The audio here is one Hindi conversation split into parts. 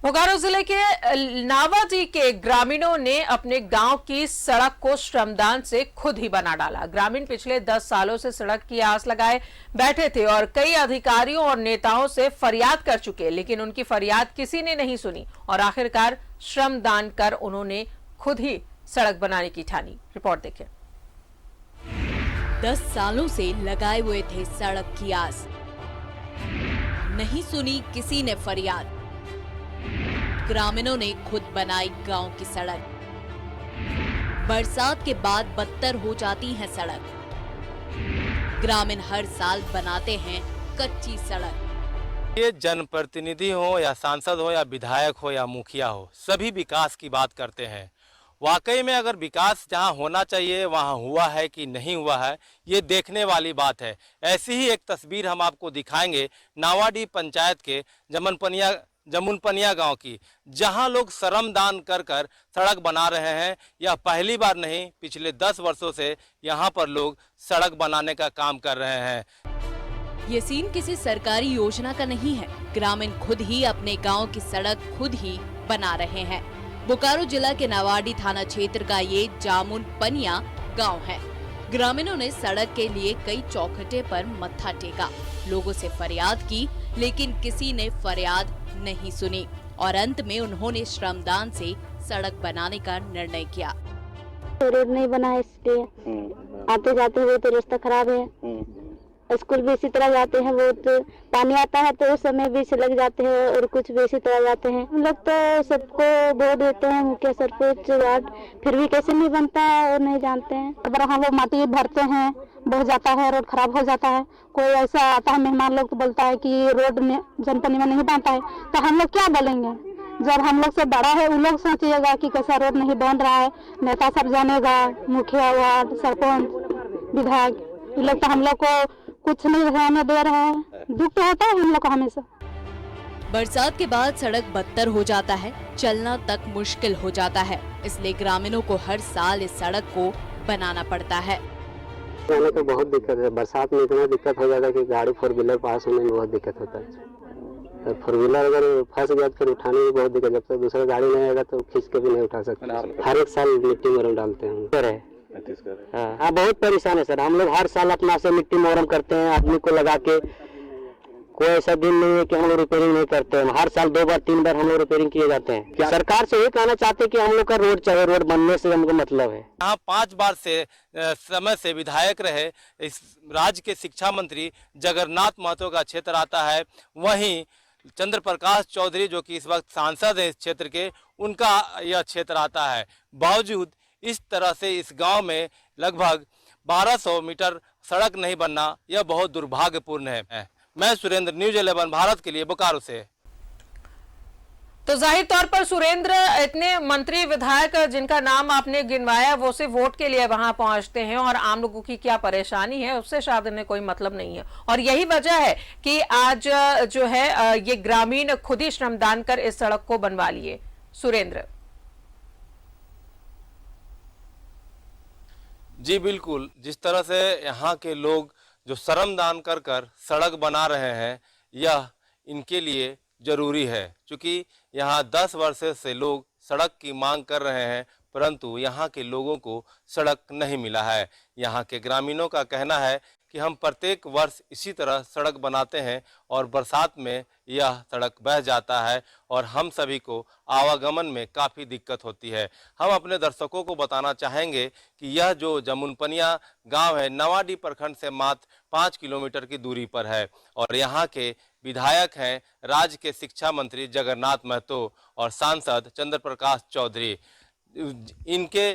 बोकारो जिले के नावाडी के ग्रामीणों ने अपने गांव की सड़क को श्रमदान से खुद ही बना डाला। ग्रामीण पिछले 10 सालों से सड़क की आस लगाए बैठे थे और कई अधिकारियों और नेताओं से फरियाद कर चुके, लेकिन उनकी फरियाद किसी ने नहीं सुनी और आखिरकार श्रमदान कर उन्होंने खुद ही सड़क बनाने की ठानी। रिपोर्ट देखें। 10 सालों से लगाए हुए थे सड़क की आस, नहीं सुनी किसी ने फरियाद। ग्रामीणों ने खुद बनाई गांव की सड़क। बरसात के बाद बदतर हो जाती है सड़क। ग्रामीण हर साल बनाते हैं कच्ची सड़क। ये जनप्रतिनिधि हो या सांसद हो या विधायक हो या मुखिया हो, सभी विकास की बात करते हैं। वाकई में अगर विकास जहां होना चाहिए वहां हुआ है कि नहीं हुआ है, ये देखने वाली बात है। ऐसी ही एक तस्वीर हम आपको दिखाएंगे नावाडी पंचायत के जमुनपनिया गांव की, जहां लोग श्रमदान कर कर सड़क बना रहे हैं। यह पहली बार नहीं, पिछले 10 वर्षों से यहां पर लोग सड़क बनाने का काम कर रहे हैं। ये सीन किसी सरकारी योजना का नहीं है। ग्रामीण खुद ही अपने गांव की सड़क खुद ही बना रहे हैं। बोकारो जिला के नावाडी थाना क्षेत्र का ये जामुनपनिया गांव है। ग्रामीणों ने सड़क के लिए कई चौखटे पर मत्था टेका, लोगों से फरियाद की, लेकिन किसी ने फरियाद नहीं सुनी और अंत में उन्होंने श्रमदान से सड़क बनाने का निर्णय किया। रोड नहीं बना है, इसलिए आते जाते हुए तो रास्ता खराब है। स्कूल भी इसी तरह जाते हैं, बहुत पानी आता है तो उस समय भी लग जाते हैं और कुछ भी इसी तरह जाते हैं। हम लोग तो सबको वोट देते हैं, मुखिया सरपंच वार्ड, फिर भी कैसे नहीं बनता है और नहीं जानते हैं। अगर हम लोग माटी भरते हैं, बह जाता है, रोड खराब हो जाता है। कोई ऐसा आता है मेहमान लोग तो बोलता है कि रोड में जनपद में नहीं बनता है, तो हम लोग क्या बोलेंगे? जब हम लोग से बड़ा है, उन लोग सोचिएगा कि कैसा रोड नहीं बन रहा है, नेता सब जानेगा, मुखिया वार्ड सरपंच विधायक, ये लोग तो हम लोग को कुछ नहीं ध्यान दे रहा है। दुख तो होता है हम लोग को हमेशा। बरसात के बाद सड़क बदतर हो जाता है, चलना तक मुश्किल हो जाता है, इसलिए ग्रामीणों को हर साल इस सड़क को बनाना पड़ता है। जाने को बहुत दिक्कत है। बरसात में इतना दिक्कत हो जाता है कि गाड़ी 4 व्हीलर पास होने में बहुत दिक्कत होता है। 4 व्हीलर अगर फंस गया तो फिर उठाने में बहुत दिक्कत। जब तक दूसरा गाड़ी नहीं आएगा तो खींच के भी नहीं उठा सकते। हर एक साल मिट्टी मोरम डालते हैं। हाँ, बहुत परेशान है सर। हम लोग हर साल अपना से मिट्टी मोरम करते हैं, आदमी को लगा के। कोई ऐसा दिन नहीं है कि हम लोग रिपेयरिंग नहीं करते हैं। हर साल 2 बार 3 बार हम लोग रिपेयरिंग किए जाते हैं। सरकार से ये कहना चाहते हैं कि हम लोग का रोड चाहिए, रोड बनने से हमको मतलब है। यहाँ 5 बार से समय से विधायक रहे इस राज्य के शिक्षा मंत्री जगन्नाथ महतो का क्षेत्र आता है। वहीं चंद्र प्रकाश चौधरी जो कि इस वक्त सांसद है इस क्षेत्र के, उनका यह क्षेत्र आता है। बावजूद इस तरह से इस गांव में लगभग 1200 मीटर सड़क नहीं बनना, यह बहुत दुर्भाग्यपूर्ण है। मैं सुरेंद्र, न्यूज़ 11 भारत के लिए बोकारो से। तो जाहिर तौर पर सुरेंद्र, इतने मंत्री विधायक जिनका नाम आपने गिनवाया वो सिर्फ वोट के लिए वहां पहुंचते हैं और आम लोगों की क्या परेशानी है उससे शायद इन्हें कोई मतलब नहीं है, और यही वजह है कि आज जो है ये ग्रामीण खुद ही श्रमदान कर इस सड़क को बनवा लिए। सुरेंद्र जी बिल्कुल, जिस तरह से यहाँ के लोग जो श्रमदान कर कर सड़क बना रहे हैं, यह इनके लिए जरूरी है। क्योंकि यहाँ 10 वर्ष से लोग सड़क की मांग कर रहे हैं, परंतु यहाँ के लोगों को सड़क नहीं मिला है। यहाँ के ग्रामीणों का कहना है कि हम प्रत्येक वर्ष इसी तरह सड़क बनाते हैं और बरसात में यह सड़क बह जाता है और हम सभी को आवागमन में काफ़ी दिक्कत होती है। हम अपने दर्शकों को बताना चाहेंगे कि यह जो जमुनपनिया गांव है, नावाडी प्रखंड से मात्र 5 किलोमीटर की दूरी पर है और यहाँ के विधायक हैं राज्य के शिक्षा मंत्री जगन्नाथ महतो और सांसद चंद्र प्रकाश चौधरी। इनके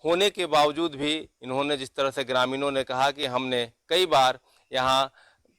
होने के बावजूद भी इन्होंने, जिस तरह से ग्रामीणों ने कहा कि हमने कई बार यहाँ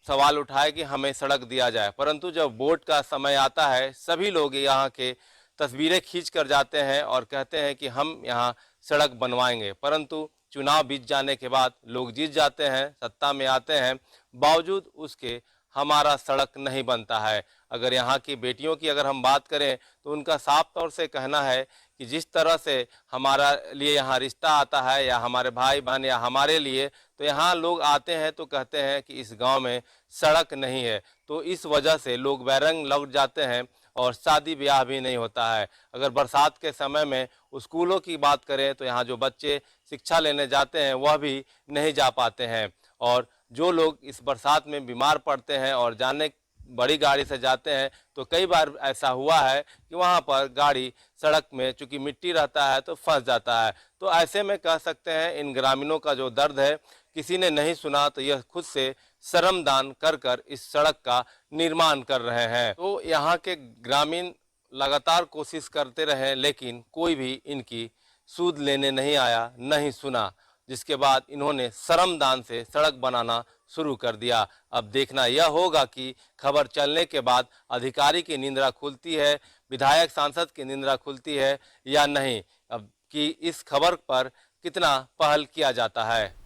सवाल उठाए कि हमें सड़क दिया जाए, परंतु जब वोट का समय आता है सभी लोग यहाँ के तस्वीरें खींच कर जाते हैं और कहते हैं कि हम यहाँ सड़क बनवाएंगे। परंतु चुनाव बीत जाने के बाद लोग जीत जाते हैं, सत्ता में आते हैं, बावजूद उसके हमारा सड़क नहीं बनता है। अगर यहाँ की बेटियों की अगर हम बात करें तो उनका साफ तौर से कहना है कि जिस तरह से हमारा लिए यहाँ रिश्ता आता है या हमारे भाई बहन या हमारे लिए, तो यहाँ लोग आते हैं तो कहते हैं कि इस गांव में सड़क नहीं है, तो इस वजह से लोग बैरंग लौट जाते हैं और शादी ब्याह भी नहीं होता है। अगर बरसात के समय में स्कूलों की बात करें तो यहाँ जो बच्चे शिक्षा लेने जाते हैं वह भी नहीं जा पाते हैं, और जो लोग इस बरसात में बीमार पड़ते हैं और जाने बड़ी गाड़ी से जाते हैं तो कई बार ऐसा हुआ है कि वहाँ पर गाड़ी सड़क में चूंकि मिट्टी रहता है तो फंस जाता है। तो ऐसे में कह सकते हैं इन ग्रामीणों का जो दर्द है किसी ने नहीं सुना, तो यह खुद से श्रमदान कर कर इस सड़क का निर्माण कर रहे हैं। तो यहाँ के ग्रामीण लगातार कोशिश करते रहे लेकिन कोई भी इनकी सूद लेने नहीं आया, नहीं सुना, जिसके बाद इन्होंने श्रमदान से सड़क बनाना शुरू कर दिया। अब देखना यह होगा कि खबर चलने के बाद अधिकारी की निंद्रा खुलती है, विधायक सांसद की निंद्रा खुलती है या नहीं, अब कि इस खबर पर कितना पहल किया जाता है।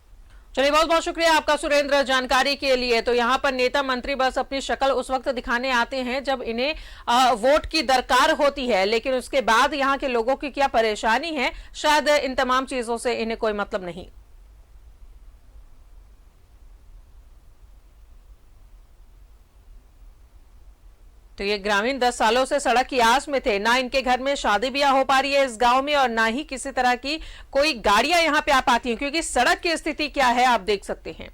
चलिए, बहुत बहुत शुक्रिया आपका सुरेंद्र जानकारी के लिए। तो यहाँ पर नेता मंत्री बस अपनी शक्ल उस वक्त दिखाने आते हैं जब इन्हें वोट की दरकार होती है, लेकिन उसके बाद यहाँ के लोगों की क्या परेशानी है, शायद इन तमाम चीजों से इन्हें कोई मतलब नहीं। तो ये ग्रामीण 10 सालों से सड़क की आस में थे, ना इनके घर में शादी ब्याह हो पा रही है इस गांव में और ना ही किसी तरह की कोई गाड़ियां यहां पे आ पाती हैं, क्योंकि सड़क की स्थिति क्या है आप देख सकते हैं।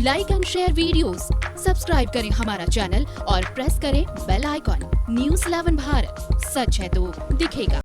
Like and share videos, subscribe करें हमारा चैनल और प्रेस करें बेल आइकॉन। News 11 भारत, सच है तो दिखेगा।